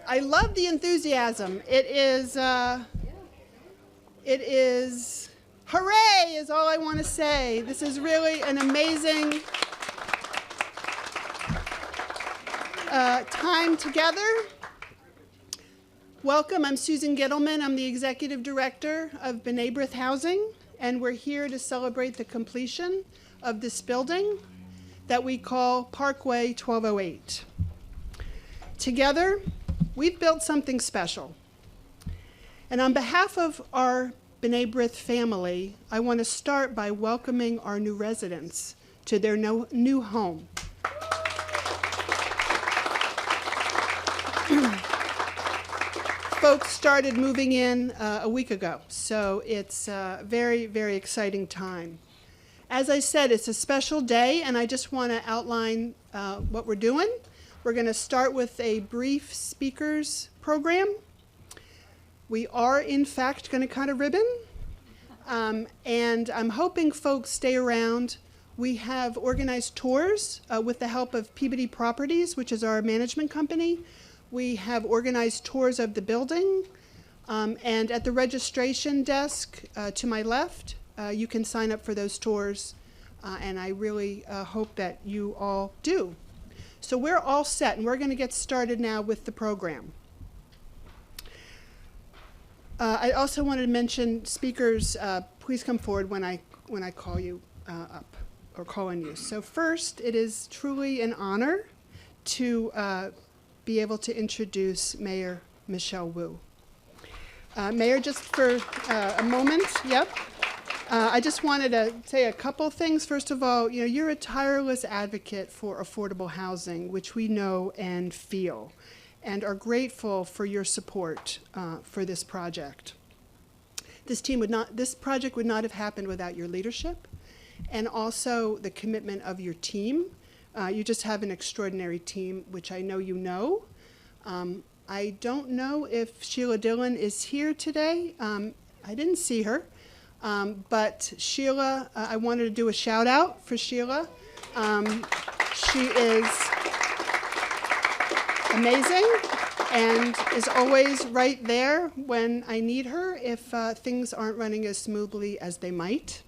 I love the enthusiasm. It is, hooray is all I want to say. This is really an amazing time together. Welcome, I'm Susan Gittleman. I'm the Executive Director of B'nai B'rith Housing, and we're here to celebrate the completion of this building that we call Parkway 1208. Together, we've built something special. And on behalf of our B'nai B'rith family, I want to start by welcoming our new residents to their new home. Folks started moving in a week ago, so it's a very, very exciting time. As I said, it's a special day, and I just want to outline what we're doing. We're going to start with a brief speakers program. We are, in fact, going to cut a ribbon, and I'm hoping folks stay around. We have organized tours with the help of Peabody Properties, which is our management company. We have organized tours of the building, and at the registration desk to my left, you can sign up for those tours, and I really hope that you all do. So we're all set, and we're going to get started now with the program. I also wanted to mention speakers, please come forward when I call you up, or call on you. So first, it is truly an honor to be able to introduce Mayor Michelle Wu. Mayor, just for a moment, yep. I just wanted to say a couple things. First of all, you're a tireless advocate for affordable housing, which we know and feel, and are grateful for your support for this project. This project would not have happened without your leadership, and also the commitment of your team. You just have an extraordinary team, which I know you know. I don't know if Sheila Dillon is here today. I didn't see her. But Sheila, I wanted to do a shout out for Sheila. She is amazing and is always right there when I need her if things aren't running as smoothly as they might.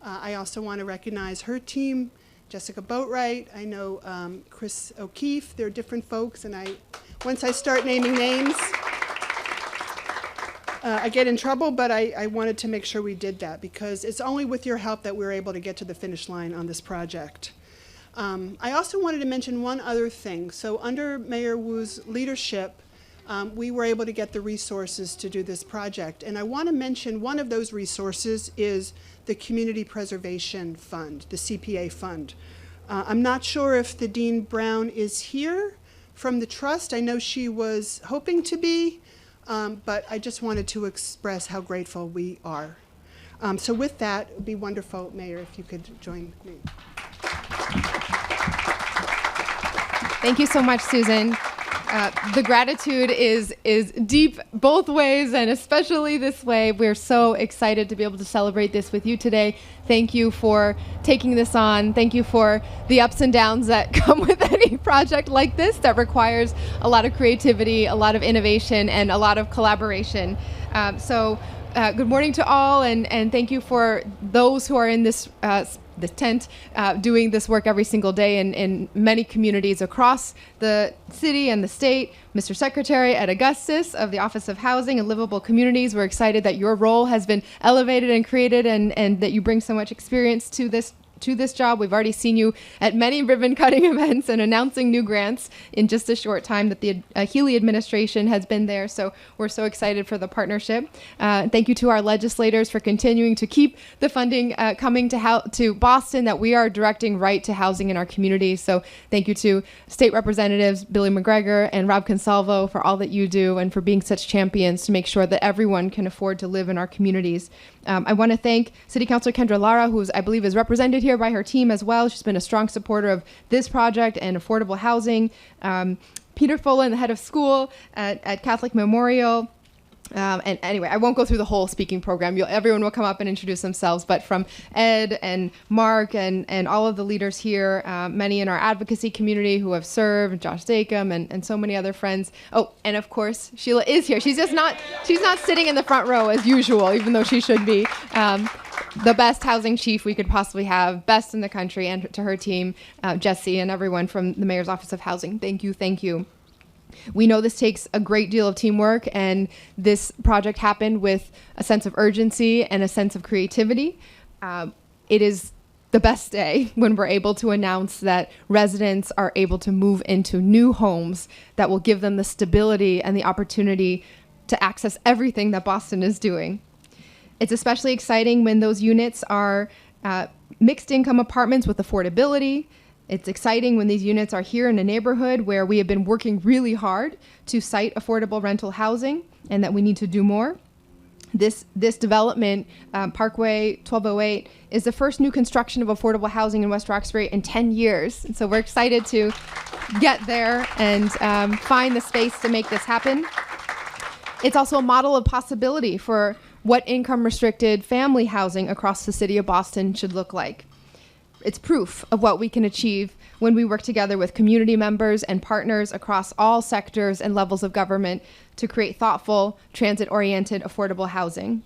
I also want to recognize her team, Jessica Boatwright, I know Chris O'Keefe. They're different folks, and once I start naming names, I get in trouble, but I wanted to make sure we did that because it's only with your help that we're able to get to the finish line on this project. I also wanted to mention one other thing. So under Mayor Wu's leadership, we were able to get the resources to do this project. And I want to mention one of those resources is the Community Preservation Fund, the CPA fund. I'm not sure if the Dean Brown is here from the trust. I know she was hoping to be. But I just wanted to express how grateful we are. So with that, it would be wonderful, Mayor, if you could join me. Thank you so much, Susan. The gratitude is deep both ways, and especially this way. We're so excited to be able to celebrate this with you today. Thank you for taking this on. Thank you for the ups and downs that come with any project like this that requires a lot of creativity, a lot of innovation, and a lot of collaboration. Good morning to all, and thank you for those who are in this tent doing this work every single day in many communities across the city and the state. Mr. Secretary at Augustus of the Office of Housing and Livable Communities, we're excited that your role has been elevated and created and that you bring so much experience to this job. We've already seen you at many ribbon cutting events and announcing new grants in just a short time that the Healy administration has been there. So we're so excited for the partnership. Thank you to our legislators for continuing to keep the funding coming to Boston that we are directing right to housing in our community. So thank you to State Representatives Billy McGregor and Rob Consalvo for all that you do and for being such champions to make sure that everyone can afford to live in our communities. I want to thank City Councilor Kendra Lara, who I believe is represented here by her team as well. She's been a strong supporter of this project and affordable housing. Peter Folan, the head of school at Catholic Memorial, And anyway, I won't go through the whole speaking program. Everyone will come up and introduce themselves. But from Ed and Mark and all of the leaders here, many in our advocacy community who have served, Josh Zakem and so many other friends. Oh, and of course, Sheila is here. She's not sitting in the front row as usual, even though she should be. The best housing chief we could possibly have, best in the country, and to her team, Jesse and everyone from the Mayor's Office of Housing. Thank you, thank you. We know this takes a great deal of teamwork, and this project happened with a sense of urgency and a sense of creativity. It is the best day when we're able to announce that residents are able to move into new homes that will give them the stability and the opportunity to access everything that Boston is doing. It's especially exciting when those units are mixed income apartments with affordability. It's exciting when these units are here in a neighborhood where we have been working really hard to site affordable rental housing, and that we need to do more. This development, Parkway 1208, is the first new construction of affordable housing in West Roxbury in 10 years. And so we're excited to get there and find the space to make this happen. It's also a model of possibility for what income-restricted family housing across the city of Boston should look like. It's proof of what we can achieve when we work together with community members and partners across all sectors and levels of government to create thoughtful, transit-oriented, affordable housing.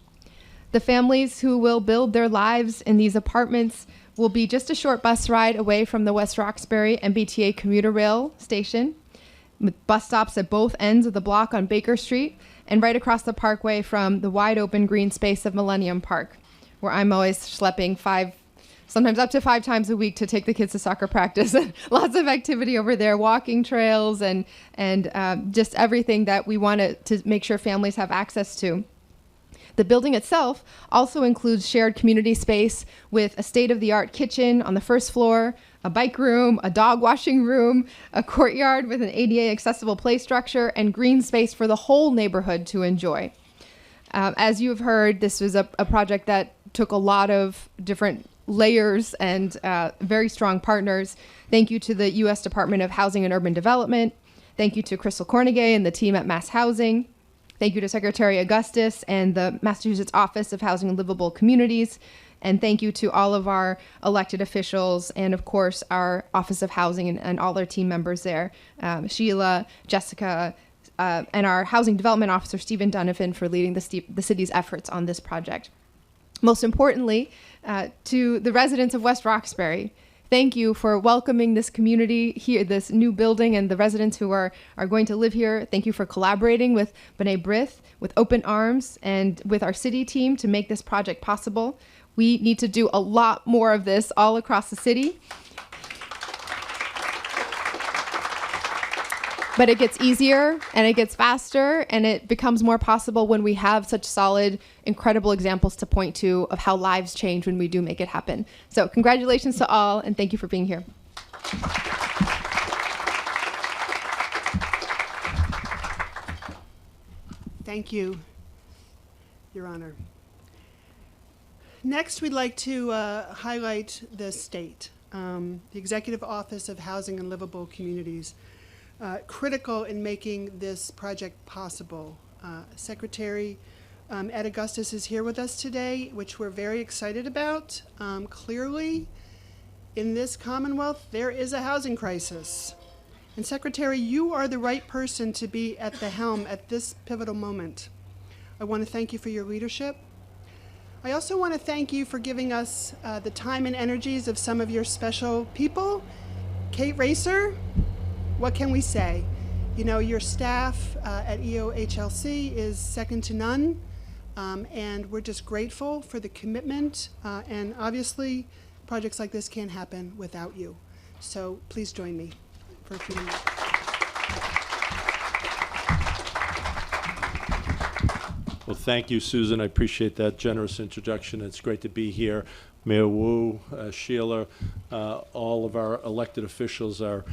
The families who will build their lives in these apartments will be just a short bus ride away from the West Roxbury MBTA commuter rail station, with bus stops at both ends of the block on Baker Street, and right across the Parkway from the wide open green space of Millennium Park, where I'm always schlepping sometimes up to 5 times a week to take the kids to soccer practice, and lots of activity over there, walking trails and just everything that we want to make sure families have access to. The building itself also includes shared community space with a state-of-the-art kitchen on the first floor, a bike room, a dog washing room, a courtyard with an ADA accessible play structure, and green space for the whole neighborhood to enjoy. As you have heard, this was a project that took a lot of different layers and very strong partners. Thank you to the U.S. Department of Housing and Urban Development. Thank you to Crystal Cornegay and the team at Mass Housing. Thank you to Secretary Augustus and the Massachusetts Office of Housing and Livable Communities. And thank you to all of our elected officials and, of course, our Office of Housing and all our team members there, Sheila, Jessica, and our Housing Development Officer, Stephen Donovan, for leading the city's efforts on this project. Most importantly, to the residents of West Roxbury, thank you for welcoming this community here, this new building, and the residents who are going to live here. Thank you for collaborating with B'nai B'rith, with Open Arms, and with our city team to make this project possible. We need to do a lot more of this all across the city. But it gets easier and it gets faster and it becomes more possible when we have such solid, incredible examples to point to of how lives change when we do make it happen. So congratulations to all, and thank you for being here. Thank you, Your Honor. Next, we'd like to highlight the state, the Executive Office of Housing and Livable Communities. Critical in making this project possible. Secretary Ed Augustus is here with us today, which we're very excited about. Clearly, in this Commonwealth, there is a housing crisis. And Secretary, you are the right person to be at the helm at this pivotal moment. I want to thank you for your leadership. I also want to thank you for giving us the time and energies of some of your special people. Kate Racer, what can we say? You know, your staff at EOHLC is second to none, and we're just grateful for the commitment, and obviously projects like this can't happen without you. So please join me for a few minutes. Well, thank you, Susan. I appreciate that generous introduction. It's great to be here. Mayor Wu, Sheila, all of our elected officials, our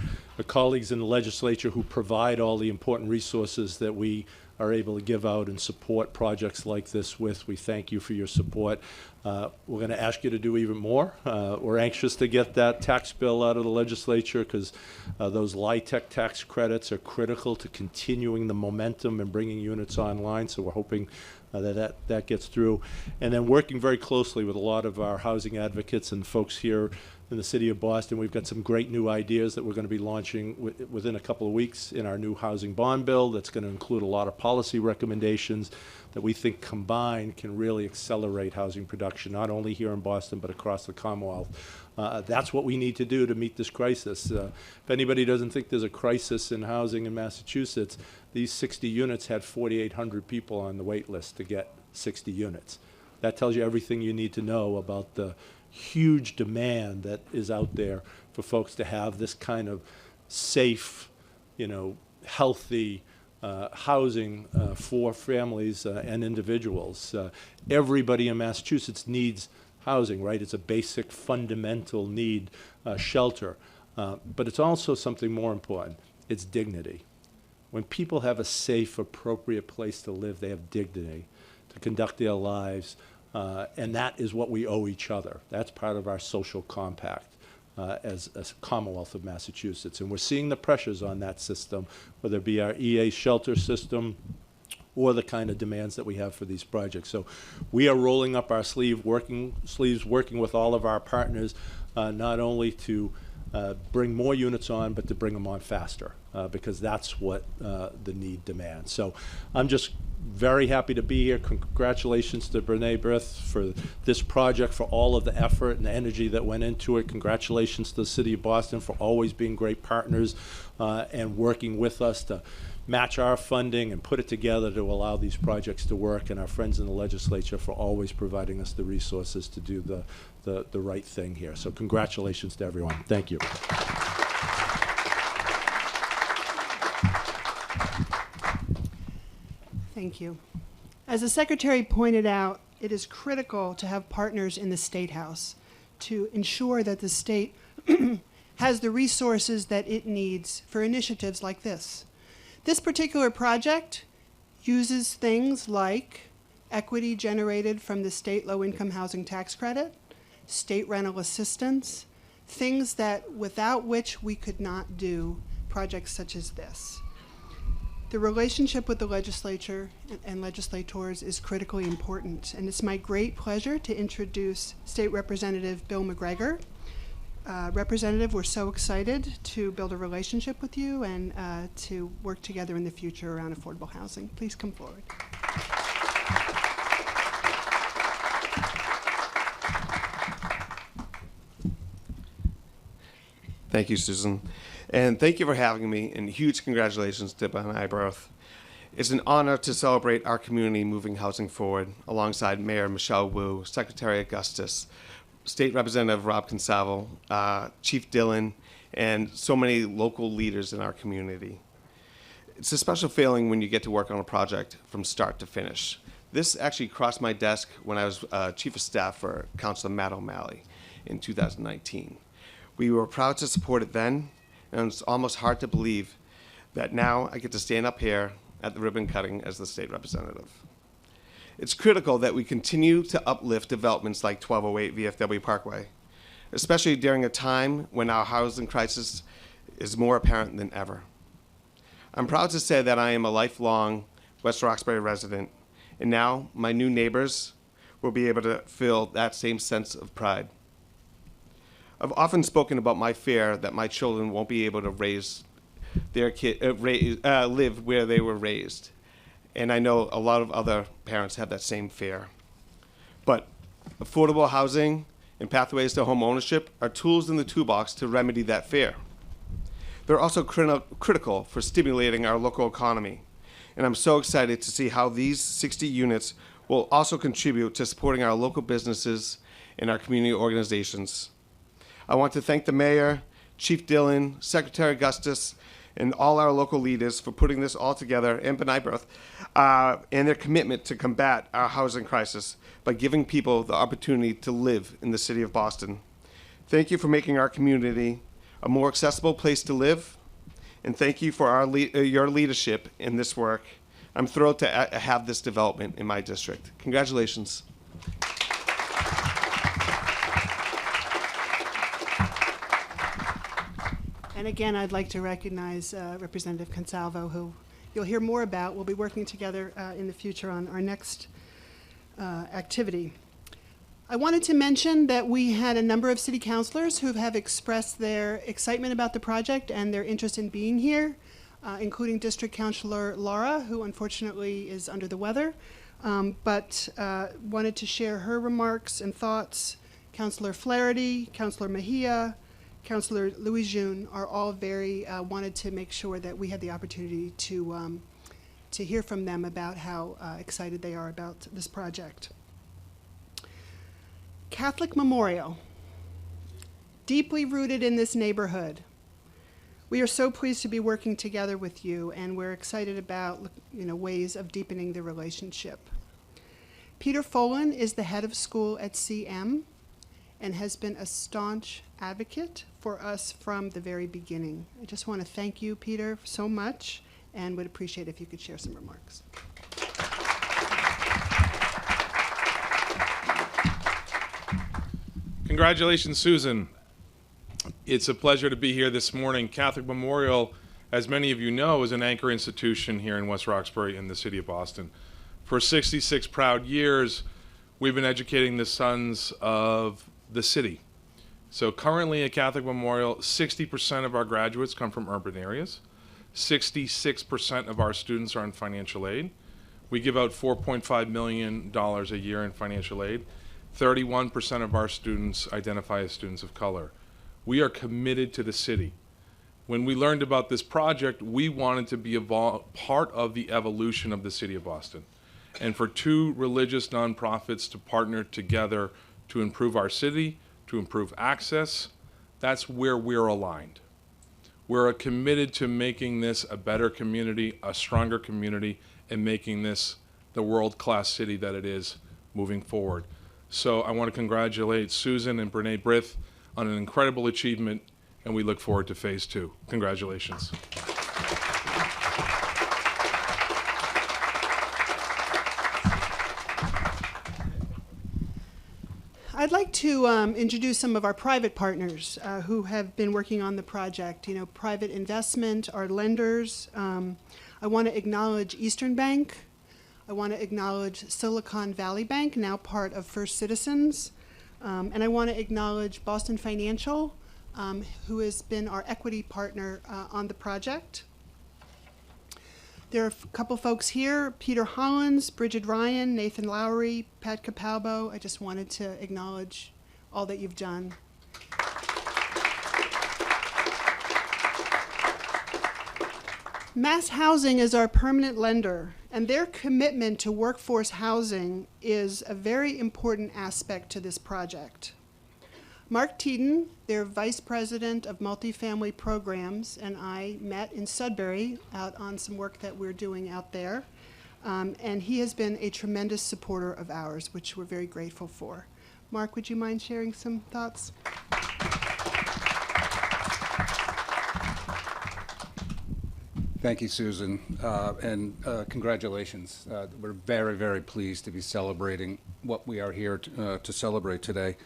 colleagues in the legislature who provide all the important resources that we are able to give out and support projects like this with. We thank you for your support. We're going to ask you to do even more. We're anxious to get that tax bill out of the legislature because those LIHTC tax credits are critical to continuing the momentum and bringing units online. So we're hoping that gets through. And then working very closely with a lot of our housing advocates and folks here in the city of Boston. We've got some great new ideas that we're going to be launching within a couple of weeks in our new housing bond bill that's going to include a lot of policy recommendations that we think combined can really accelerate housing production, not only here in Boston, but across the Commonwealth. That's what we need to do to meet this crisis. If anybody doesn't think there's a crisis in housing in Massachusetts, these 60 units had 4,800 people on the wait list to get 60 units. That tells you everything you need to know about the huge demand that is out there for folks to have this kind of safe, healthy housing for families and individuals. Everybody in Massachusetts needs housing, right? It's a basic fundamental need, shelter. But it's also something more important. It's dignity. When people have a safe, appropriate place to live, they have dignity to conduct their lives. And that is what we owe each other. That's part of our social compact as a Commonwealth of Massachusetts. And we're seeing the pressures on that system, whether it be our EA shelter system or the kind of demands that we have for these projects. So we are rolling up our sleeves, working with all of our partners, not only to bring more units on, but to bring them on faster, because that's what the need demands. So I'm just very happy to be here. Congratulations to Brene Brith for this project, for all of the effort and the energy that went into it. Congratulations to the City of Boston for always being great partners and working with us to match our funding and put it together to allow these projects to work, and our friends in the legislature for always providing us the resources to do the right thing here. So congratulations to everyone. Thank you. Thank you. As the Secretary pointed out, it is critical to have partners in the State House to ensure that the state has the resources that it needs for initiatives like this. This particular project uses things like equity generated from the state low-income housing tax credit, state rental assistance, things that without which we could not do projects such as this. The relationship with the legislature and legislators is critically important, and it's my great pleasure to introduce State Representative Bill McGregor. Representative, we're so excited to build a relationship with you and to work together in the future around affordable housing. Please come forward. Thank you, Susan. And thank you for having me, and huge congratulations to Brene Brith. It's an honor to celebrate our community moving housing forward alongside Mayor Michelle Wu, Secretary Augustus, State Representative Rob Consalvo, Chief Dillon, and so many local leaders in our community. It's a special feeling when you get to work on a project from start to finish. This actually crossed my desk when I was Chief of Staff for Councilor Matt O'Malley in 2019. We were proud to support it then, and it's almost hard to believe that now I get to stand up here at the ribbon cutting as the state representative. It's critical that we continue to uplift developments like 1208 VFW Parkway, especially during a time when our housing crisis is more apparent than ever. I'm proud to say that I am a lifelong West Roxbury resident, and now my new neighbors will be able to feel that same sense of pride. I've often spoken about my fear that my children won't be able to raise their live where they were raised. And I know a lot of other parents have that same fear. But affordable housing and pathways to home ownership are tools in the toolbox to remedy that fear. They're also critical for stimulating our local economy. And I'm so excited to see how these 60 units will also contribute to supporting our local businesses and our community organizations. I want to thank the mayor, Chief Dillon, Secretary Augustus, and all our local leaders for putting this all together, and Brene Brith, and their commitment to combat our housing crisis by giving people the opportunity to live in the city of Boston. Thank you for making our community a more accessible place to live, and thank you for your leadership in this work. I'm thrilled to have this development in my district. Congratulations. And again, I'd like to recognize Representative Consalvo, who you'll hear more about. We'll be working together in the future on our next activity. I wanted to mention that we had a number of city councilors who have expressed their excitement about the project and their interest in being here, including District Councilor Laura, who unfortunately is under the weather, but wanted to share her remarks and thoughts. Councilor Flaherty, Councilor Mejia, Councilor Louis June are all very wanted to make sure that we had the opportunity to hear from them about how excited they are about this project. Catholic Memorial, deeply rooted in this neighborhood. We are so pleased to be working together with you, and we're excited about ways of deepening the relationship. Peter Folan is the head of school at CM and has been a staunch advocate for us from the very beginning. I just want to thank you, Peter, so much, and would appreciate if you could share some remarks. Congratulations, Susan. It's a pleasure to be here this morning. Catholic Memorial, as many of you know, is an anchor institution here in West Roxbury in the city of Boston. For 66 proud years, we've been educating the sons of the city. So currently at Catholic Memorial, 60% of our graduates come from urban areas. 66% of our students are in financial aid. We give out $4.5 million a year in financial aid. 31% of our students identify as students of color. We are committed to the city. When we learned about this project, we wanted to be a part of the evolution of the city of Boston. And for two religious nonprofits to partner together to improve our city, to improve access, that's where we're aligned. We're committed to making this a better community, a stronger community, and making this the world-class city that it is moving forward. So I want to congratulate Susan and Brene Brith on an incredible achievement, and we look forward to phase 2. Congratulations. I'd like to introduce some of our private partners who have been working on the project. Private investment, our lenders. I want to acknowledge Eastern Bank. I want to acknowledge Silicon Valley Bank, now part of First Citizens. And I want to acknowledge Boston Financial, who has been our equity partner on the project. There are a couple folks here, Peter Hollins, Bridget Ryan, Nathan Lowry, Pat Capalbo. I just wanted to acknowledge all that you've done. Mass Housing is our permanent lender, and their commitment to workforce housing is a very important aspect to this project. Mark Teeden, their Vice President of Multifamily Programs, and I met in Sudbury out on some work that we're doing out there, and he has been a tremendous supporter of ours, which we're very grateful for. Mark, would you mind sharing some thoughts? Thank you, Susan, and congratulations. We're very, very pleased to be celebrating what we are here to celebrate today.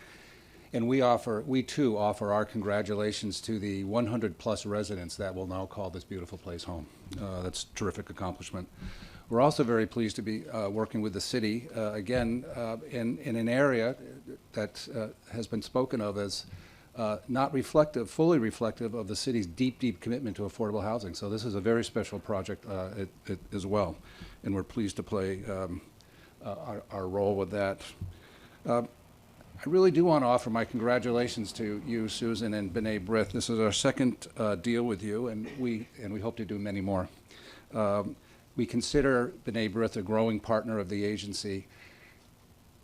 And we too offer our congratulations to the 100-plus residents that will now call this beautiful place home. That's a terrific accomplishment. We're also very pleased to be working with the city, again, in an area that has been spoken of as not fully reflective of the city's deep, deep commitment to affordable housing. So this is a very special project as well, and we're pleased to play our role with that. I really do want to offer my congratulations to you, Susan, and Brene Brith. This is our second deal with you, and we hope to do many more. We consider Brene Brith a growing partner of the agency.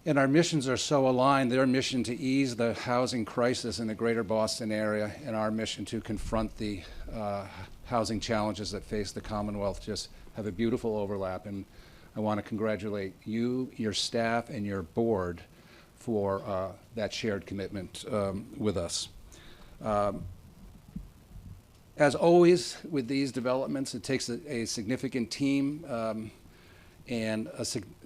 And our missions are so aligned, their mission to ease the housing crisis in the greater Boston area and our mission to confront the housing challenges that face the Commonwealth just have a beautiful overlap. And I want to congratulate you, your staff, and your board for that shared commitment with us. As always with these developments, it takes a significant team. and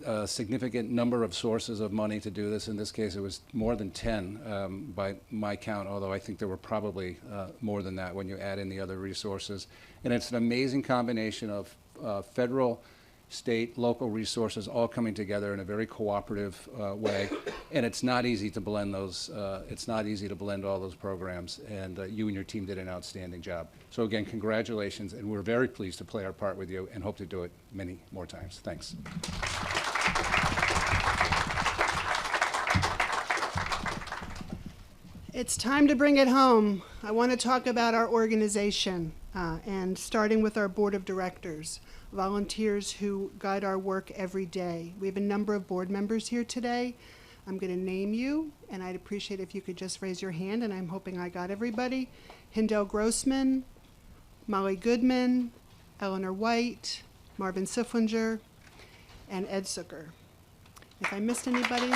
a significant number of sources of money to do this. In this case, it was more than 10 by my count, although I think there were probably more than that when you add in the other resources. And it's an amazing combination of federal, state, local resources all coming together in a very cooperative way. And it's not easy to blend those, it's not easy to blend all those programs. And you and your team did an outstanding job. So again, congratulations, and we're very pleased to play our part with you and hope to do it many more times. Thanks. It's time to bring it home. I want to talk about our organization, and starting with our board of directors, volunteers who guide our work every day. We have a number of board members here today. I'm going to name you, and I'd appreciate if you could just raise your hand, and I'm hoping I got everybody. Hindel Grossman, Molly Goodman, Eleanor White, Marvin Sifflinger, and Ed Zucker. If I missed anybody.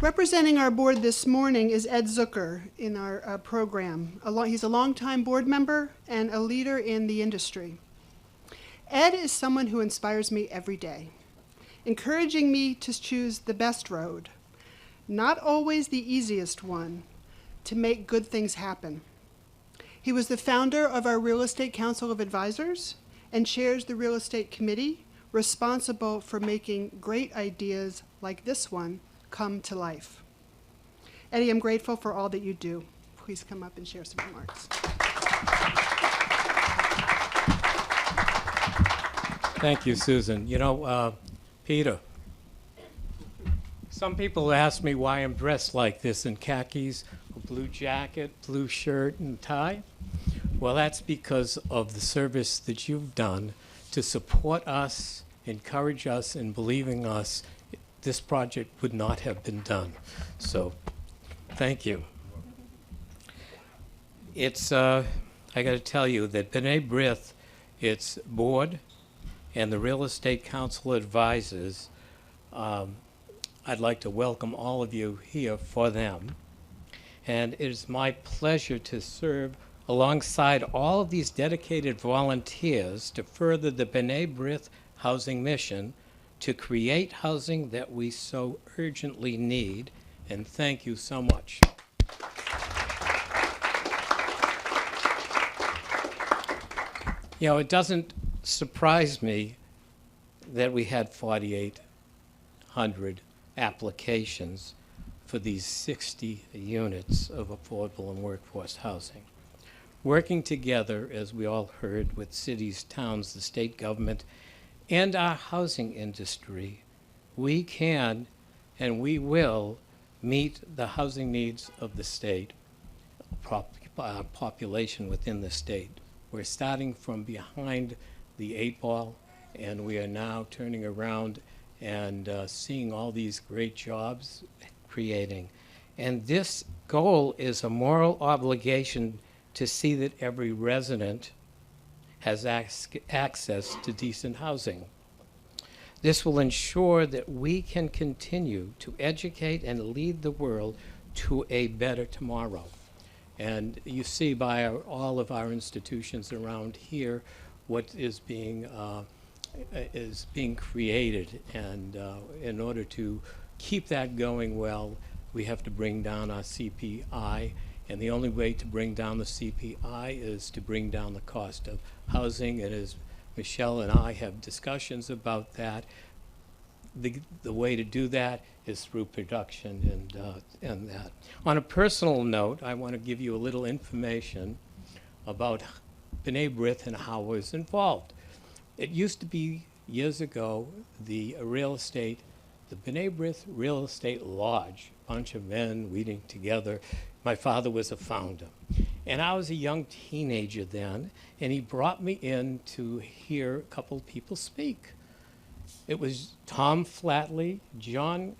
Representing our board this morning is Ed Zucker in our program. He's a longtime board member and a leader in the industry. Ed is someone who inspires me every day, encouraging me to choose the best road, not always the easiest one, to make good things happen. He was the founder of our Real Estate Council of Advisors and chairs the Real Estate Committee, responsible for making great ideas like this one come to life. Eddie, I'm grateful for all that you do. Please come up and share some remarks. Thank you, Susan. You know, Peter, some people ask me why I'm dressed like this in khakis, a blue jacket, blue shirt, and tie. Well, that's because of the service that you've done to support us, encourage us, and believing us. This project would not have been done. So, thank you. It's, I got to tell you that B'nai B'rith, its board, and the Real Estate Council advisors, I'd like to welcome all of you here for them. And it is my pleasure to serve alongside all of these dedicated volunteers to further the B'nai B'rith housing mission, to create housing that we so urgently need, and thank you so much. You know, it doesn't surprise me that we had 4,800 applications for these 60 units of affordable and workforce housing. Working together, as we all heard, with cities, towns, the state government, and our housing industry, we can and we will meet the housing needs of the state, population within the state. We're starting from behind the 8 ball, and we are now turning around and seeing all these great jobs creating. And this goal is a moral obligation to see that every resident has access to decent housing. This will ensure that we can continue to educate and lead the world to a better tomorrow. And you see by all of our institutions around here what is being created. And in order to keep that going well, we have to bring down our CPI. And the only way to bring down the CPI is to bring down the cost of housing. And as Michelle and I have discussions about that, the way to do that is through production and that. On a personal note, I want to give you a little information about B'nai B'rith and how I was involved. It used to be, years ago, the B'nai B'rith Real Estate Lodge, a bunch of men meeting together. My father was a founder. And I was a young teenager then, and he brought me in to hear a couple of people speak. It was Tom Flatley, John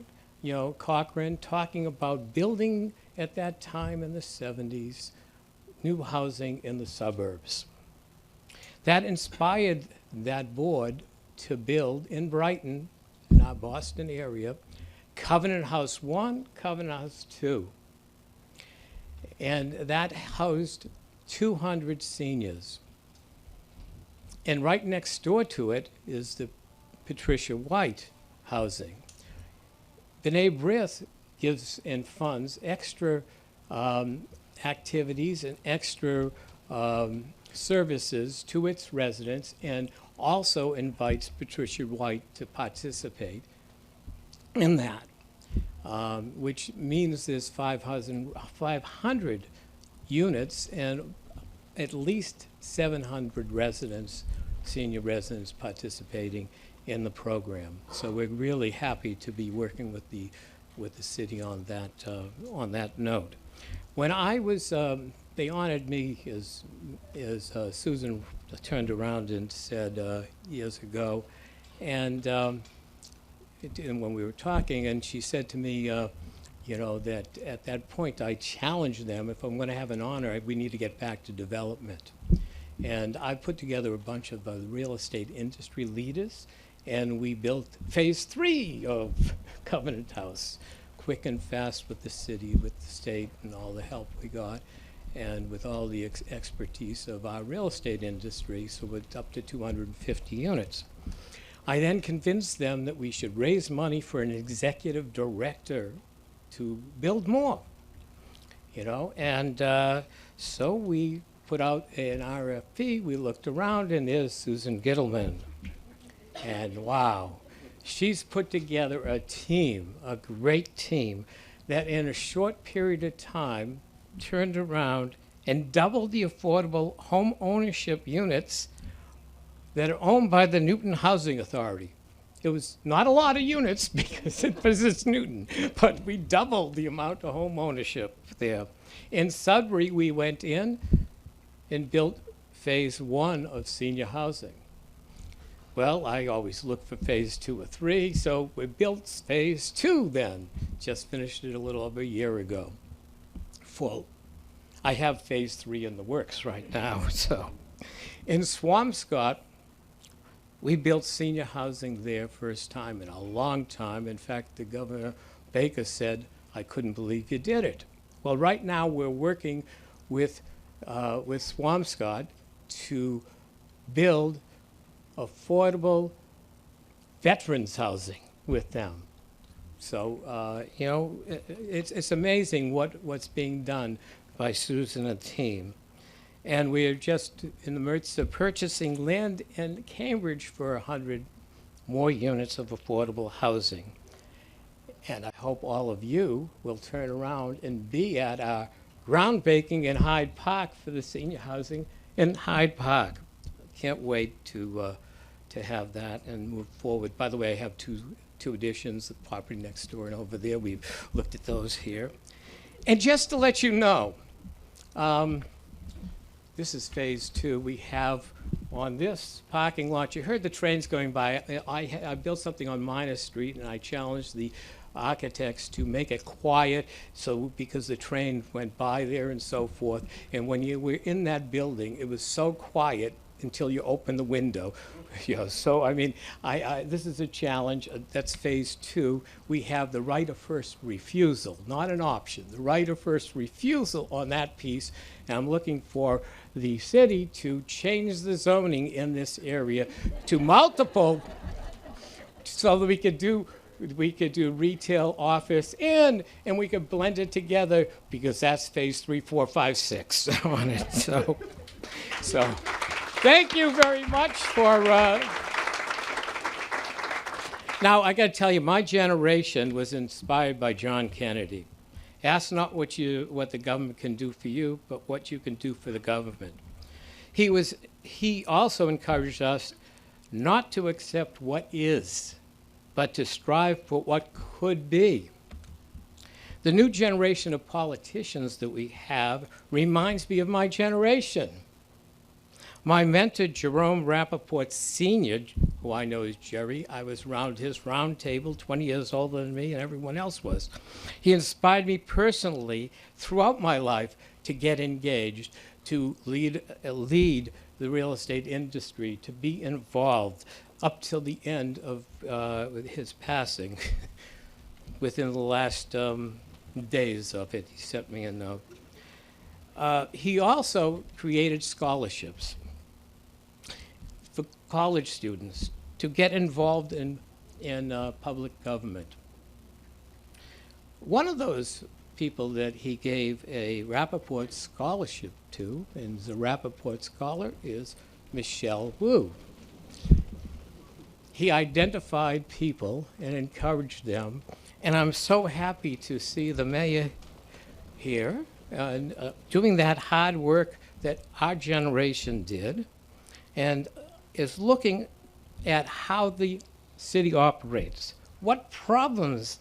Cochran, talking about building at that time in the 70s, new housing in the suburbs. That inspired that board to build in Brighton, in our Boston area, Covenant House 1, Covenant House 2. And that housed 200 seniors. And right next door to it is the Patricia White housing. B'nai B'rith gives and funds extra activities and extra services to its residents, and also invites Patricia White to participate in that, which means there's 500 units and at least 700 residents, senior residents, participating in the program. So we're really happy to be working with the city on that note. When I was, they honored me as Susan turned around and said years ago, and when we were talking, and she said to me, you know, that at that point I challenged them, if I'm going to have an honor, we need to get back to development. And I put together a bunch of real estate industry leaders, and we built phase 3 of Covenant House, quick and fast with the city, with the state, and all the help we got, and with all the expertise of our real estate industry, so it's up to 250 units. I then convinced them that we should raise money for an executive director to build more, you know, and so we put out an RFP. We looked around, and there's Susan Gittleman, and wow, she's put together a team, a great team, that in a short period of time turned around and doubled the affordable home ownership units that are owned by the Newton Housing Authority. It was not a lot of units because it's Newton, but we doubled the amount of home ownership there. In Sudbury, we went in and built phase 1 of senior housing. Well, I always look for phase 2 or 3, so we built phase 2 then. Just finished it a little over a year ago, full. I have phase 3 in the works right now, so. In Swampscott, we built senior housing there first time in a long time. In fact, the Governor Baker said, I couldn't believe you did it. Well, right now we're working with Swampscott to build affordable veterans housing with them. So, you know, it's amazing what's being done by Susan and team. And we are just in the midst of purchasing land in Cambridge for 100 more units of affordable housing. And I hope all of you will turn around and be at our groundbreaking in Hyde Park for the senior housing in Hyde Park. Can't wait to have that and move forward. By the way, I have two additions, the property next door and over there. We've looked at those here. And just to let you know, this is phase 2. We have on this parking lot, you heard the trains going by. I built something on Minor Street, and I challenged the architects to make it quiet, so because the train went by there and so forth. And when you were in that building, it was so quiet until you open the window. You know, so I mean, this is a challenge. That's phase 2. We have the right of first refusal, not an option, the right of first refusal on that piece. And I'm looking for the city to change the zoning in this area to multiple, so that we could do retail, office, and we could blend it together, because that's phase 3, 4, 5, 6 on it. So thank you very much for. Now I got to tell you, my generation was inspired by John Kennedy. Ask not what the government can do for you, but what you can do for the government. He also encouraged us not to accept what is, but to strive for what could be. The new generation of politicians that we have reminds me of my generation. My mentor, Jerome Rappaport Sr., who I know as Jerry, I was around his round table, 20 years older than me, and everyone else was. He inspired me personally throughout my life to get engaged, to lead the real estate industry, to be involved up till the end of his passing. Within the last days of it, he sent me a note. He also created scholarships. For college students to get involved in public government. One of those people that he gave a Rappaport scholarship to, and the Rappaport scholar, is Michelle Wu. He identified people and encouraged them, and I'm so happy to see the mayor here and doing that hard work that our generation did, and is looking at how the city operates, what problems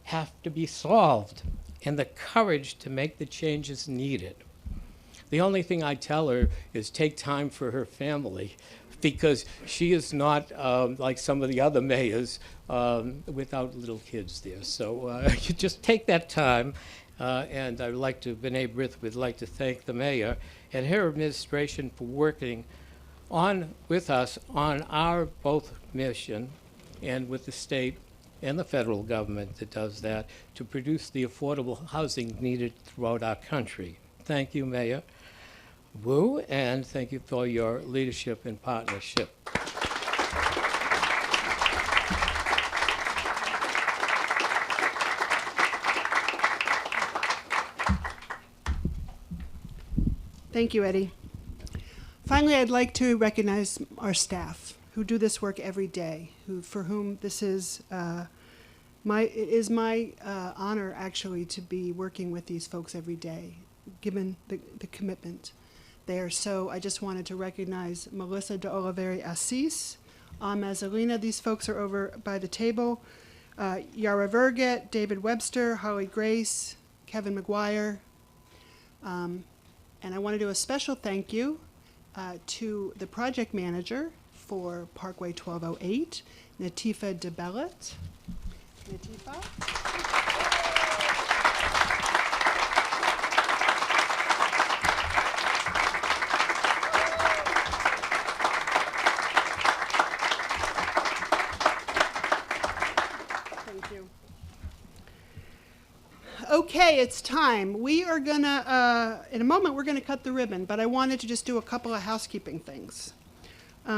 have to be solved, and the courage to make the changes needed. The only thing I tell her is take time for her family, because she is not like some of the other mayors without little kids there. So you just take that time, and I would like to, B'nai B'rith would like to thank the mayor and her administration for working with us on our both mission and with the state and the federal government that does that to produce the affordable housing needed throughout our country. Thank you, Mayor Wu, and thank you for your leadership and partnership. Thank you, Eddie. Finally, I'd like to recognize our staff who do this work every day, for whom this is my honor, actually, to be working with these folks every day, given the commitment there. So I just wanted to recognize Melissa de Oliveri Assis, Mazzolina. These folks are over by the table. Yara Verget, David Webster, Holly Grace, Kevin McGuire. And I want to do a special thank you to the project manager for Parkway 1208, Natifa DeBellet. Natifa? Thank you. Okay, it's time. We are gonna, in a moment, we're gonna cut the ribbon, but I wanted to just do a couple of housekeeping things.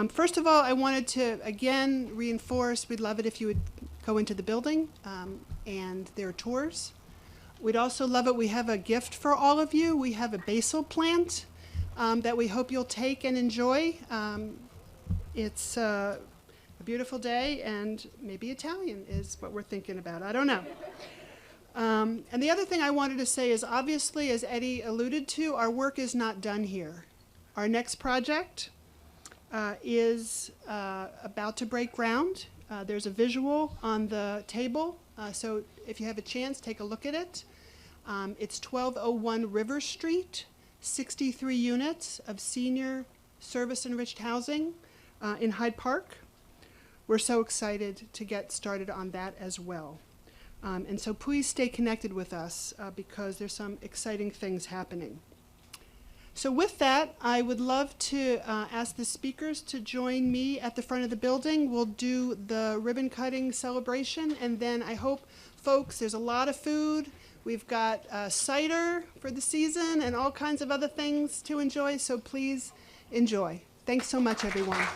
First of all, I wanted to, again, reinforce, we'd love it if you would go into the building, and there are tours. We'd also love it, we have a gift for all of you. We have a basil plant that we hope you'll take and enjoy. It's a beautiful day, and maybe Italian is what we're thinking about. I don't know. And the other thing I wanted to say is, obviously, as Eddie alluded to, our work is not done here. Our next project is about to break ground. There's a visual on the table, so if you have a chance, take a look at it. It's 1201 River Street, 63 units of senior service-enriched housing in Hyde Park. We're so excited to get started on that as well. And so please stay connected with us because there's some exciting things happening. So with that, I would love to ask the speakers to join me at the front of the building. We'll do the ribbon cutting celebration, and then I hope, folks, there's a lot of food. We've got cider for the season and all kinds of other things to enjoy, so please enjoy. Thanks so much, everyone.